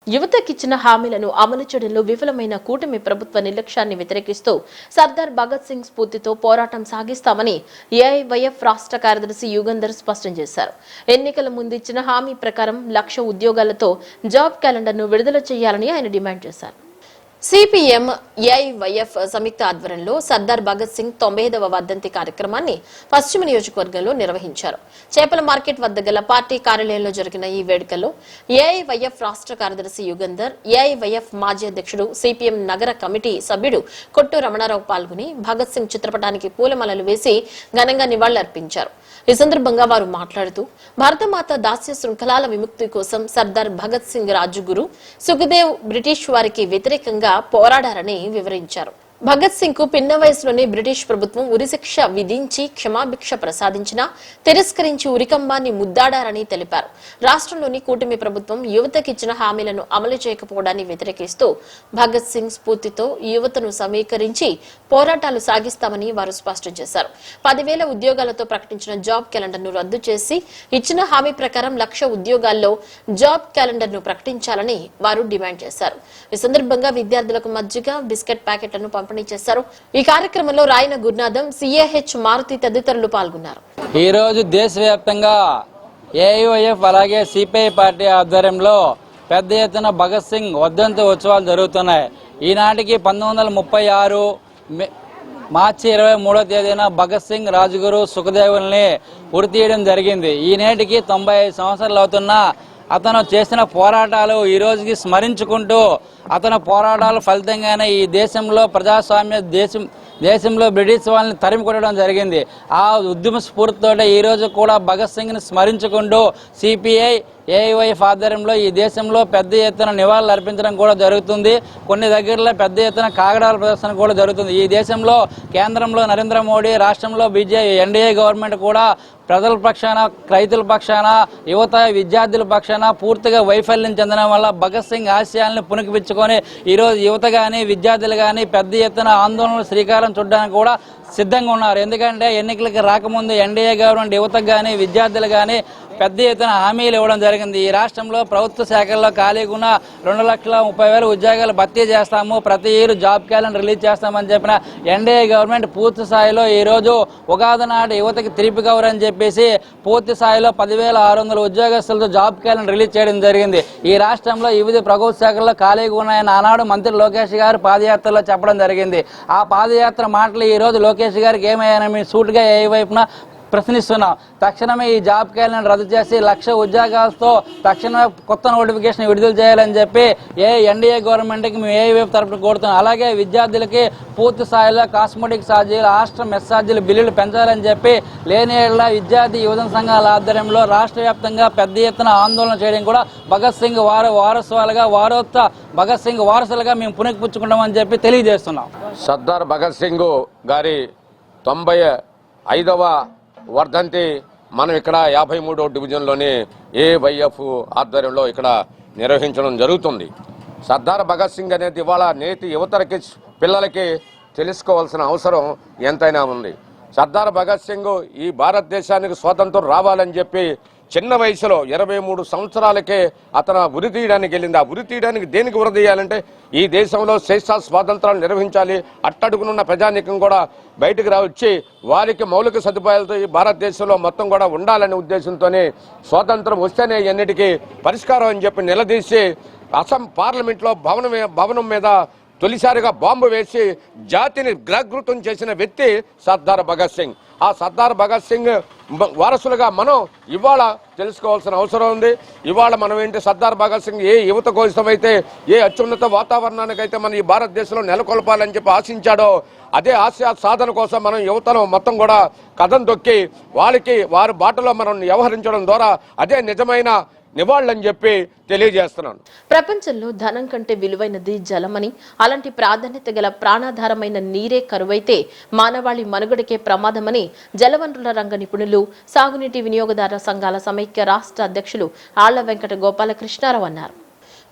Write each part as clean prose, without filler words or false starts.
యువతకిచ్చిన హామీలను అమలు చేయడంలో విఫలమైన కూటమి ప్రభుత్వ నిర్లక్ష్యాన్ని వ్యతిరేకిస్తూ సర్దార్ భగత్ సింగ్ స్ఫూర్తితో పోరాటం సాగిస్తామని ఏఐవైఎఫ్ రాష్ట్ర కార్యదర్శి యుగంధర్ స్పష్టం చేశారు. ఎన్నికల ముందు ఇచ్చిన హామీ ప్రకారం 1,00,000 ఉద్యోగాలతో జాబ్ క్యాలెండర్ను విడుదల చేయాలని ఆయన డిమాండ్ చేశారు. సిపిఎం ఏఐవైఎఫ్ సంయుక్త ఆధ్వర్యంలో సర్దార్ భగత్ సింగ్ 95వ వర్ధంతి కార్యక్రమాన్ని పశ్చిమ నియోజకవర్గంలో నిర్వహించారు. చేపల మార్కెట్ వద్ద గల పార్టీ కార్యాలయంలో జరిగిన ఈ వేడుకల్లో ఏఐవైఎఫ్ రాష్ట్ర కార్యదర్శి యుగంధర్, ఏఐవైఎఫ్ మాజీ అధ్యక్షుడు, సిపిఎం నగర కమిటీ సభ్యుడు కొట్టు రమణారావు పాల్గొని భగత్ సింగ్ చిత్రపటానికి పూలమాలలు వేసి ఘనంగా నివాళులర్పించారు. ఈ సందర్భంగా వారు మాట్లాడుతూ భారతమాత దాస్య శృంఖలాల విముక్తి కోసం సర్దార్ భగత్ సింగ్ రాజుగురు సుఖదేవ్ బ్రిటిష్ వారికి వ్యతిరేకంగా పోరాడారని వివరించారు. భగత్ సింగ్ కు పిన్న వయసులోనే బ్రిటిష్ ప్రభుత్వం ఉరిశిక్ష విధించి క్షమాభిక్ష ప్రసాదించినా తిరస్కరించి ఉరికంబాన్ని ముద్దాడారని తెలిపారు. రాష్ట్రంలోని కూటమి ప్రభుత్వం యువతకిచ్చిన హామీలను అమలు చేయకపోవడాన్ని వ్యతిరేకిస్తూ భగత్ సింగ్ స్ఫూర్తితో యువతను సమీకరించి పోరాటాలు సాగిస్తామని వారు స్పష్టం చేశారు. 10,000 ఉద్యోగాలతో ప్రకటించిన జాబ్ క్యాలెండర్ను రద్దు చేసి ఇచ్చిన హామీ ప్రకారం 1,00,000 ఉద్యోగాల్లో జాబ్ క్యాలెండర్ను ప్రకటించాలని వారు డిమాండ్ చేశారు. ఈ సందర్భంగా విద్యార్థులకు మజ్జిగ, బిస్కెట్ ప్యాకెట్లను పంపిణీ చేశారు. ఈ కార్యక్రమంలో రాయన గురునాథం, సిఏహెచ్ మారుతి తదితరులు పాల్గొన్నారు. ఈ రోజు దేశవ్యాప్తంగా ఏఐవైఎఫ్ అలాగే సిపిఐ పార్టీ ఆధ్వర్యంలో పెద్ద ఎత్తున భగత్ సింగ్ వర్ధంతి ఉత్సవాలు జరుగుతున్నాయి. ఈనాటికి 1936 మార్చి 23వ తేదీన భగత్ సింగ్, రాజుగురు, సుఖదేవుల్ని ఉరి తీయడం జరిగింది. ఈ నేటికి 95 సంవత్సరాలు అవుతున్నా అతను చేసిన పోరాటాలు ఈ రోజుకి స్మరించుకుంటూ అతని పోరాటాల ఫలితంగానే ఈ దేశంలో ప్రజాస్వామ్య దేశంలో బ్రిటిష్ వాళ్ళని తరిమి కొట్టడం జరిగింది. ఆ ఉద్యమ స్ఫూర్తితో ఈ రోజు కూడా భగత్ సింగ్ ని స్మరించుకుంటూ సిపిఐ ఏఐవైఎఫ్ ఆధ్వర్యంలో ఈ దేశంలో పెద్ద ఎత్తున నివాళులు అర్పించడం కూడా జరుగుతుంది. కొన్ని దగ్గరలో పెద్ద ఎత్తున కాగడాల ప్రదర్శన కూడా జరుగుతుంది. ఈ దేశంలో కేంద్రంలో నరేంద్ర మోడీ, రాష్ట్రంలో ఎన్డీఏ గవర్నమెంట్ కూడా ప్రజల పక్షాన, రైతుల పక్షాన, యువత విద్యార్థుల పక్షాన పూర్తిగా వైఫల్యం చెందడం వల్ల భగత్ సింగ్ ఆశయాలను పుణికిపుచ్చుకొని ఈరోజు యువత కానీ, విద్యార్థులు కానీ పెద్ద ఎత్తున ఆందోళనలు శ్రీకారం చుట్టడానికి కూడా సిద్ధంగా ఉన్నారు. ఎందుకంటే ఎన్నికలకు రాకముందు ఎన్డీఏ గవర్నమెంట్ యువతకు కానీ, విద్యార్థులు కానీ పెద్ద ఎత్తున హామీలు ఇవ్వడం జరిగింది. ఈ రాష్ట్రంలో ప్రభుత్వ శాఖల్లో ఖాళీగా ఉన్న 2,30,000 ఉద్యోగాలు భర్తీ చేస్తాము, ప్రతి ఇయర్ జాబ్ క్యాలెండర్ రిలీజ్ చేస్తామని చెప్పిన ఎన్డీఏ గవర్నమెంట్ పూర్తి స్థాయిలో ఈ రోజు ఉగాది నాడు యువతకి తిరిపి కవర్ అని చెప్పేసి పూర్తి స్థాయిలో 10,600 ఉద్యోగస్తులతో జాబ్ క్యాలెండర్ రిలీజ్ చేయడం జరిగింది. ఈ రాష్ట్రంలో వివిధ ప్రభుత్వ శాఖల్లో ఖాళీగా ఉన్నాయని ఆనాడు మంత్రి లోకేష్ గారు పాదయాత్రలో చెప్పడం జరిగింది. ఆ పాదయాత్ర మాటలు ఈ రోజు లోకేష్ గారికి ఏమయ్యానని సూటిగా ఏ వైపున ప్రశ్నిస్తున్నాం. తక్షణమే ఈ జాబ్ క్యాలెండర్ రద్దు చేసి 1,00,000 ఉద్యోగాలతో తక్షణమే కొత్త నోటిఫికేషన్ విడుదల చేయాలని చెప్పి ఎన్డీఏ గవర్నమెంట్కి మేము ఏఐవైఎఫ్ తరఫున కోరుతున్నాం. అలాగే విద్యార్థులకి పూర్తి స్థాయిలో కాస్మెటిక్ ఛార్జీలు, హాస్టల్ మెస్ ఛార్జీలు బిల్లులు పెంచాలని చెప్పి లేని ఏళ్ల విద్యార్థి యువజన సంఘాల ఆధ్వర్యంలో రాష్ట్ర వ్యాప్తంగా పెద్ద ఎత్తున ఆందోళన చేయడం కూడా భగత్ సింగ్ భగత్ సింగ్ వారసులుగా మేము పుణికిపుచ్చుకుంటామని చెప్పి తెలియజేస్తున్నాం. సర్దార్ భగత్ సింగ్ గారి 95వ వర్ధంతి మనం ఇక్కడ 53వ డివిజన్లోని ఏఐవైఎఫ్ ఆధ్వర్యంలో ఇక్కడ నిర్వహించడం జరుగుతుంది. సర్దార్ భగత్ సింగ్ అనేది ఇవాళ నేటి యువతరకి, పిల్లలకి తెలుసుకోవాల్సిన అవసరం ఎంతైనా ఉంది. సర్దార్ భగత్ సింగ్ ఈ భారతదేశానికి స్వాతంత్రం రావాలని చెప్పి చిన్న వయసులో 23 సంవత్సరాలకే అతను ఉరి తీయడానికి వెళ్ళింది. ఆ ఉరి తీయడానికి దేనికి ఉరి తీయాలంటే ఈ దేశంలో స్వేచ్ఛా స్వాతంత్రాలు నిర్వహించాలి, అట్టడుగునున్న ప్రజానీకం కూడా బయటకు వచ్చి వారికి మౌలిక సదుపాయాలతో ఈ భారతదేశంలో మొత్తం కూడా ఉండాలనే ఉద్దేశంతోనే స్వాతంత్రం వస్తేనే ఎన్నిటికీ పరిష్కారం అని చెప్పి నిలదీసి అస్సాం పార్లమెంట్లో భవనం మీద తొలిసారిగా బాంబు వేసి జాతిని గ్రహృతం చేసిన వ్యక్తి సర్దార్ భగత్ సింగ్. ఆ సర్దార్ భగత్ సింగ్ వారసులుగా మనం ఇవాళ తెలుసుకోవాల్సిన అవసరం ఉంది. ఇవాళ మనం ఏంటి, సర్దార్ భగత్ సింగ్ ఏ యువత కోసమైతే, ఏ అత్యున్నత వాతావరణానికైతే మన ఈ భారతదేశంలో నెలకొల్పాలని చెప్పి ఆశించాడో అదే ఆశయ సాధన కోసం మనం యువతను మొత్తం కూడా కథం తొక్కి వారి బాటలో మనం వ్యవహరించడం ద్వారా అదే నిజమైన నివాళులని చెప్పి తెలియజేస్తున్నాను. ప్రపంచంలో ధనం కంటే విలువైనది జలమని, అలాంటి ప్రాధాన్యత గల ప్రాణాధారమైన నీరే కరువైతే మానవాళి మనుగడకే ప్రమాదమని జలవనరుల రంగ నిపుణులు, సాగునీటి వినియోగదారుల సంఘాల సమైక్య రాష్ట్ర అధ్యక్షులు ఆళ్ల వెంకట గోపాలకృష్ణారావు అన్నారు.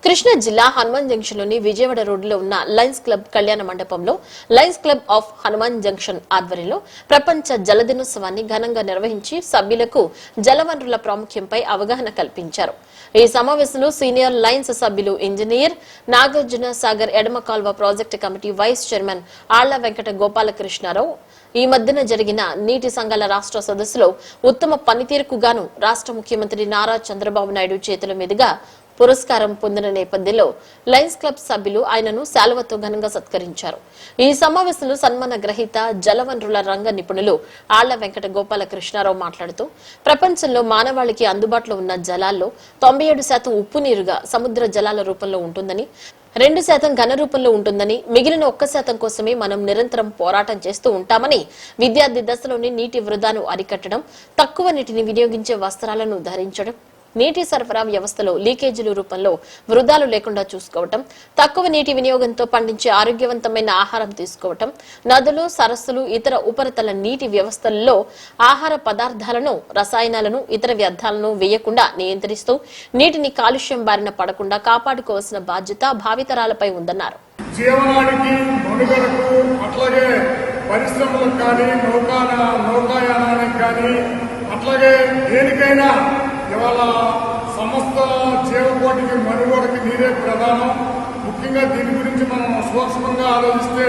కృష్ణా జిల్లా హనుమాన్ జంక్షన్ లోని విజయవాడ రోడ్డులో ఉన్న లయన్స్ క్లబ్ కళ్యాణ మండపంలో Lions club of Hanuman junction ఆధ్వర్యంలో ప్రపంచ జల దినోత్సవాన్ని ఘనంగా నిర్వహించి సభ్యులకు జలవనరుల ప్రాముఖ్యంపై అవగాహన కల్పించారు. ఈ సమావేశంలో సీనియర్ లయన్స్ సభ్యులు ఇంజనీర్ నాగార్జున సాగర్ ఎడమ కాల్వ ప్రాజెక్టు కమిటీ వైస్ చైర్మన్ ఆళ్ల వెంకట గోపాలకృష్ణారావు ఈ మధ్యన జరిగిన నీటి సంఘాల రాష్ట్ర సదస్సులో ఉత్తమ పనితీరుకు గాను రాష్ట్ర ముఖ్యమంత్రి నారా చంద్రబాబు నాయుడు చేతుల మీదుగా పురస్కారం పొందిన నేపథ్యంలో లయన్స్ క్లబ్ సభ్యులు ఆయనను శాలువతో ఘనంగా సత్కరించారు. ఈ సమావేశంలో సన్మాన గ్రహీత జలవనరుల రంగ నిపుణులు ఆళ్ల వెంకట గోపాలకృష్ణారావు మాట్లాడుతూ ప్రపంచంలో మానవాళికి అందుబాటులో ఉన్న జలాల్లో 97% ఉప్పు నీరుగా సముద్ర జలాల రూపంలో ఉంటుందని, 2% ఘన రూపంలో ఉంటుందని, మిగిలిన 1% కోసమే మనం నిరంతరం పోరాటం చేస్తూ ఉంటామని, విద్యార్థి దశలోని నీటి వృధాను అరికట్టడం, తక్కువ నీటిని వినియోగించే వస్త్రాలను ధరించడం, నీటి సరఫరా వ్యవస్థలో లీకేజీల రూపంలో వృధాలు లేకుండా చూసుకోవటం, తక్కువ నీటి వినియోగంతో పండించే ఆరోగ్యవంతమైన ఆహారం తీసుకోవటం, నదులు, సరస్సులు, ఇతర ఉపరితల నీటి వ్యవస్థల్లో ఆహార పదార్థాలను, రసాయనాలను, ఇతర వ్యర్థాలను వేయకుండా నియంత్రిస్తూ నీటిని కాలుష్యం బారిన పడకుండా కాపాడుకోవాల్సిన బాధ్యత భావితరాలపై ఉందన్నారు. జీవనానికి, మనుగడకు, అట్లాగే పరిశ్రమలకు కానీ, నౌకాయానానికి కానీ, అట్లాగే దేనికైనా ఇవాళ సమస్త జీవకోటికి మనుగడకి నీరే ప్రధానం. ముఖ్యంగా దీని గురించి మనం సూక్ష్మంగా ఆలోచిస్తే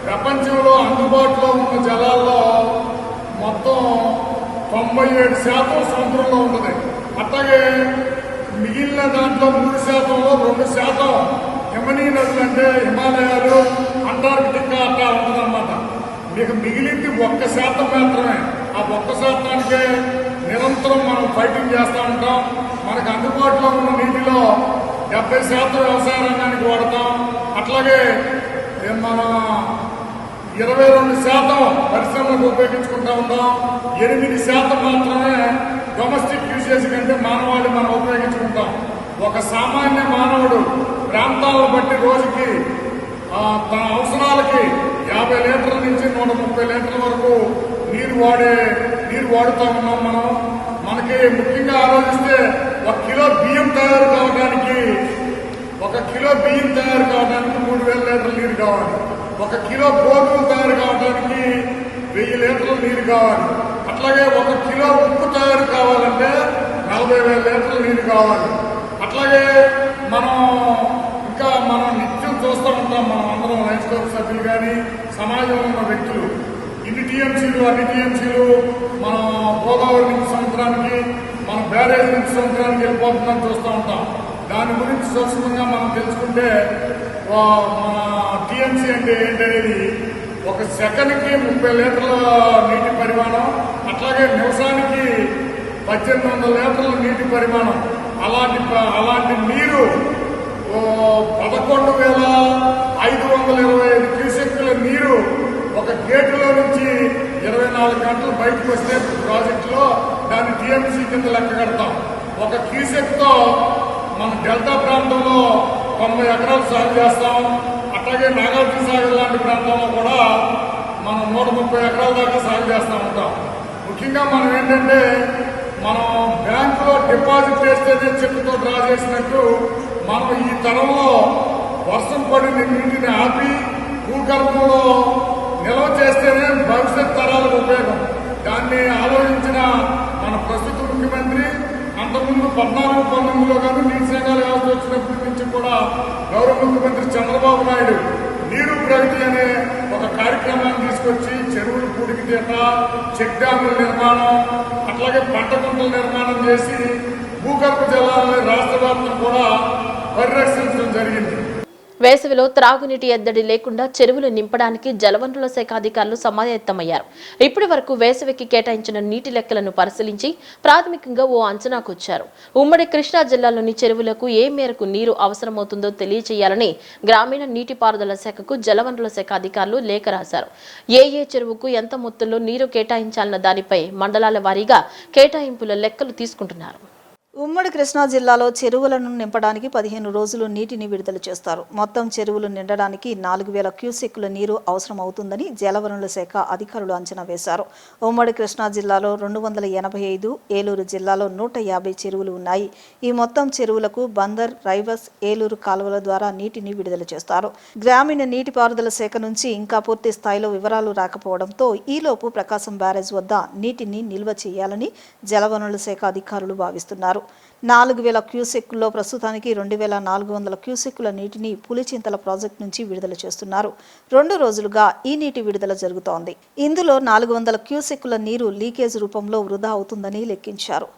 ప్రపంచంలో అందుబాటులో ఉన్న జలాల్లో మొత్తం 97% సముద్రంలో ఉంటుంది. అట్లాగే మిగిలిన దాంట్లో 3%లో 2% యమనీ నదులు అంటే హిమాలయాలు, అంటార్కిటికా అట్లా ఉంటుందన్నమాట. మీకు మిగిలింది 1% మాత్రమే. ఆ 1%కే నిరంతరం మనం ఫైటింగ్ చేస్తూ ఉంటాం. మనకు అందుబాటులో ఉన్న నీటిలో 70% వ్యవసాయ రంగానికి వాడతాం. అట్లాగే మనం 22% పరిశ్రమలకు ఉపయోగించుకుంటూ ఉంటాం. 8% మాత్రమే డొమెస్టిక్ యూసేజ్ కంటే మానవాళి మనం ఉపయోగించుకుంటాం. ఒక సామాన్య మానవుడు ప్రాంతాలను బట్టి రోజుకి తన అవసరాలకి 50 లీటర్ల నుంచి 130 లీటర్ల వరకు నీరు వాడుతూ ఉన్నాం మనం. మనకి ముఖ్యంగా ఆలోచిస్తే 1 కిలో బియ్యం తయారు కావడానికి 3000 లీటర్ల నీరు కావాలి. 1 కిలో గోధుమలు తయారు కావడానికి 1000 లీటర్ల నీరు కావాలి. అట్లాగే 1 కిలో ఉప్పు తయారు కావాలంటే 40,000 లీటర్ల నీరు కావాలి. అట్లాగే మనం నిత్యం చూస్తూ ఉంటాం. మనం అందరం లయన్స్ క్లబ్ సభ్యులు కానీ, సమాజంలో ఉన్న వ్యక్తులు అన్ని టీఎంసీలు మనం గోదావరి నుంచి సముద్రానికి, మన బ్యారేజ్ నుంచి సముద్రానికి వెళ్ళిపోతుందని చూస్తూ ఉంటాం. దాని గురించి సూక్ష్మంగా మనం తెలుసుకుంటే మన టీఎంసీ అంటే ఏంటనేది ఒక సెకండ్కి 30 లీటర్ల నీటి పరిమాణం, అట్లాగే నిమిషానికి 1800 లీటర్ల నీటి పరిమాణం. అలాంటి నీరు 11,525 క్యూసెక్కుల నీరు ఒక గేటులో నుంచి 24 గంటలు బయటకు వస్తే ప్రాజెక్టులో దాన్ని టీఎంసీ కింద లెక్క కడతాం. 1 క్యూసెక్తో మన డెల్టా ప్రాంతంలో 90 ఎకరాలు సాగు చేస్తాం. అట్లాగే నాగార్జున సాగర్ లాంటి ప్రాంతంలో కూడా మనం 130 ఎకరాల దాకా సాగు చేస్తూ ఉంటాం. ముఖ్యంగా మనం ఏంటంటే మనం బ్యాంకులో డిపాజిట్ చేస్తేనే చెక్కుతో డ్రా చేసినట్టు మనం ఈ తరంలో వర్షం పడిన నీటిని ఆపి భూగర్భంలో నిల్వ చేస్తేనే భవిష్యత్ తరాలకు ఉపయోగం. దాన్ని ఆలోచించిన మన ప్రస్తుత ముఖ్యమంత్రి అంతకుముందు 14-19లో కానీ నీటి సంఘాల వ్యవస్థ వచ్చినప్పటి నుంచి కూడా గౌరవ ముఖ్యమంత్రి చంద్రబాబు నాయుడు నీరు ప్రగతి అనే ఒక కార్యక్రమాన్ని తీసుకొచ్చి చెరువులు పూడికితీత, చెక్ డ్యాముల నిర్మాణం, అట్లాగే పంట కుంటల నిర్మాణం చేసి భూగర్భ జలాలని రాష్ట్ర వ్యాప్తంగా కూడా పరిరక్షించడం జరిగింది. వేసవిలో త్రాగునీటి ఎద్దడి లేకుండా చెరువులు నింపడానికి జలవనరుల శాఖ అధికారులు సమాయత్తమయ్యారు. ఇప్పటి వరకు వేసవికి కేటాయించిన నీటి లెక్కలను పరిశీలించి ప్రాథమికంగా ఓ అంచనాకొచ్చారు. ఉమ్మడి కృష్ణా జిల్లాలోని చెరువులకు ఏ మేరకు నీరు అవసరమవుతుందో తెలియజేయాలని గ్రామీణ నీటిపారుదల శాఖకు జలవనరుల శాఖ అధికారులు లేఖ రాశారు. ఏ చెరువుకు ఎంత మొత్తంలో నీరు కేటాయించాలన్న దానిపై మండలాల వారీగా కేటాయింపుల లెక్కలు తీసుకుంటున్నారు. ఉమ్మడి కృష్ణా జిల్లాలో చెరువులను నింపడానికి 15 రోజులు నీటిని విడుదల చేస్తారు. మొత్తం చెరువులు నిండడానికి 4000 క్యూసెక్కుల నీరు అవసరం అవుతుందని జలవనరుల శాఖ అధికారులు అంచనా వేశారు. ఉమ్మడి కృష్ణా జిల్లాలో 285, ఏలూరు జిల్లాలో 150 చెరువులు ఉన్నాయి. ఈ మొత్తం చెరువులకు బందర్, రైవస్, ఏలూరు కాలువల ద్వారా నీటిని విడుదల చేస్తారు. గ్రామీణ నీటిపారుదల శాఖ నుంచి ఇంకా పూర్తి స్థాయిలో వివరాలు రాకపోవడంతో ఈలోపు ప్రకాశం బ్యారేజ్ వద్ద నీటిని నిల్వ చేయాలని జలవనరుల శాఖ అధికారులు భావిస్తున్నారు. 4000 క్యూసెక్కుల్లో ప్రస్తుతానికి 2400 క్యూసెక్కుల నీటిని పులిచింతల ప్రాజెక్టు నుంచి విడుదల చేస్తున్నారు. 2 రోజులుగా ఈ నీటి విడుదల జరుగుతోంది. ఇందులో 400 క్యూసెక్కుల నీరు లీకేజ్ రూపంలో వృధా అవుతుందని లెక్కించారు.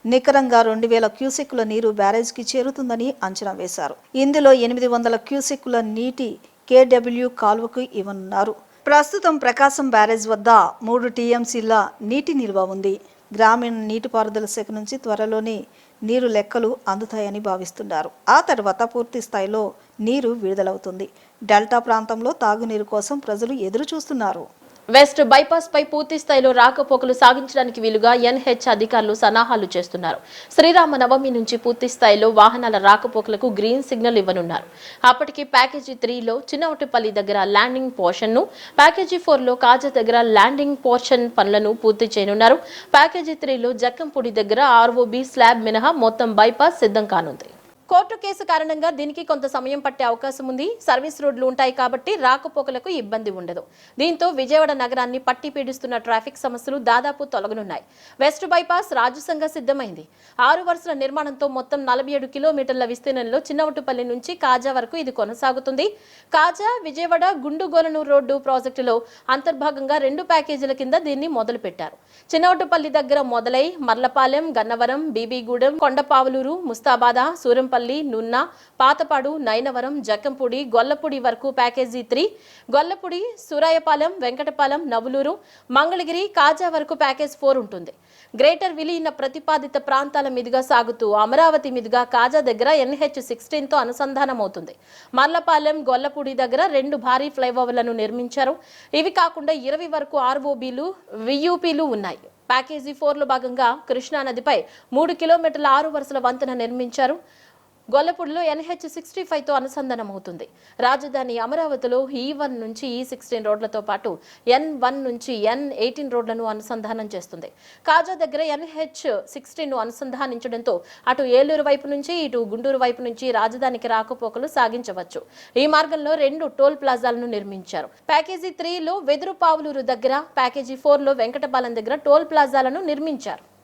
నికరంగా 2000 క్యూసెక్కుల నీరు బ్యారేజ్కి చేరుతుందని అంచనా వేశారు. ఇందులో 800 క్యూసెక్కుల నీటి కేడబ్ల్యూ కాలువకు ఇవ్వనున్నారు. ప్రస్తుతం ప్రకాశం బ్యారేజ్ వద్ద 3 టీఎంసీల నీటి నిల్వ ఉంది. గ్రామీణ నీటిపారుదల శాఖ నుంచి త్వరలోనే నీరు లెక్కలు అందుతాయని భావిస్తున్నారు. ఆ తర్వాత పూర్తి స్థాయిలో నీరు విడుదలవుతుంది. డెల్టా ప్రాంతంలో తాగునీరు కోసం ప్రజలు ఎదురు చూస్తున్నారు. వెస్ట్ బైపాస్ పై పూర్తి స్థాయిలో రాకపోకలు సాగించడానికి వీలుగా ఎన్హెచ్ అధికారులు సన్నాహాలు చేస్తున్నారు. శ్రీరామ నవమి నుంచి పూర్తి స్థాయిలో వాహనాల రాకపోకలకు గ్రీన్ సిగ్నల్ ఇవ్వనున్నారు. అప్పటికి ప్యాకేజీ 3లో చిన్నవటిపల్లి దగ్గర ల్యాండింగ్ పోర్షన్ ను, ప్యాకేజీ 4లో కాజా దగ్గర ల్యాండింగ్ పోర్షన్ పనులను పూర్తి చేయనున్నారు. ప్యాకేజీ 3లో జక్కంపూడి దగ్గర ఆర్ఓబి స్లాబ్ మినహా మొత్తం బైపాస్ సిద్ధం కానుంది. కోర్టు కేసు కారణంగా దీనికి కొంత సమయం పట్టే అవకాశం ఉంది. సర్వీస్ రోడ్లు ఉంటాయి కాబట్టి రాకపోకలకు ఇబ్బంది ఉండదు. దీంతో విజయవాడ నగరాన్ని పట్టి పీడిస్తున్న ట్రాఫిక్ సమస్యలు దాదాపు తొలగనున్నాయి. వెస్ట్ బైపాస్ రాజసంగా సిద్ధమైంది. 6 వరుసల నిర్మాణంతో మొత్తం 47 కిలోమీటర్ల విస్తీర్ణంలో చిన్నవటుపల్లి నుంచి కాజా వరకు ఇది కొనసాగుతుంది. కాజా విజయవాడ గుండుగోలనూరు రోడ్డు ప్రాజెక్టులో అంతర్భాగంగా 2 ప్యాకేజీల కింద దీన్ని మొదలుపెట్టారు. చిన్నవటుపల్లి దగ్గర మొదలై మర్లపాలెం, గన్నవరం, బీబీగూడెం, కొండపావులూరు, ముస్తాబాద, సూరంపల్లి, నున్న, పాతపాడు, నైనవరం, జక్కంపూడి, గొల్లపూడి వరకు ప్యాకేజీ 3, గొల్లపూడి, సూరాయపాలెం, వెంకటపాలెం, నవులూరు, మంగళగిరి, కాజా వరకు ప్యాకేజ్ 4 ఉంటుంది. గ్రేటర్ విలీన ప్రతిపాదిత ప్రాంతాల మీదుగా సాగుతూ అమరావతి మీదుగా కాజా దగ్గర NH16తో అనుసంధానమవుతుంది. మర్లపాలెం, గొల్లపూడి దగ్గర 2 భారీ ఫ్లైఓవర్లను నిర్మించారు. ఇవి కాకుండా 20 వరకు ఆర్ఓబీలు, వియూపీలు ఉన్నాయి. ప్యాకేజీ 4లో భాగంగా కృష్ణానదిపై 3 కిలోమీటర్ల 6 వరుసల వంతెన నిర్మించారు. గొల్లపూడిలో NH65తో అనుసంధానమవుతుంది. రాజధాని అమరావతిలో E1 నుంచి E16 రోడ్లతో పాటు N1 నుంచి N18 రోడ్లను అనుసంధానం చేస్తుంది. కాజా దగ్గర NH16ను అనుసంధానించడంతో అటు ఏలూరు వైపు నుంచి ఇటు గుంటూరు వైపు నుంచి రాజధానికి రాకపోకలు సాగించవచ్చు. ఈ మార్గంలో 2 టోల్ ప్లాజాలను నిర్మించారు. ప్యాకేజీ 3లో వెదురుపావులూరు దగ్గర, ప్యాకేజీ 4లో వెంకటపాలెం దగ్గర టోల్ ప్లాజాలను నిర్మించారు.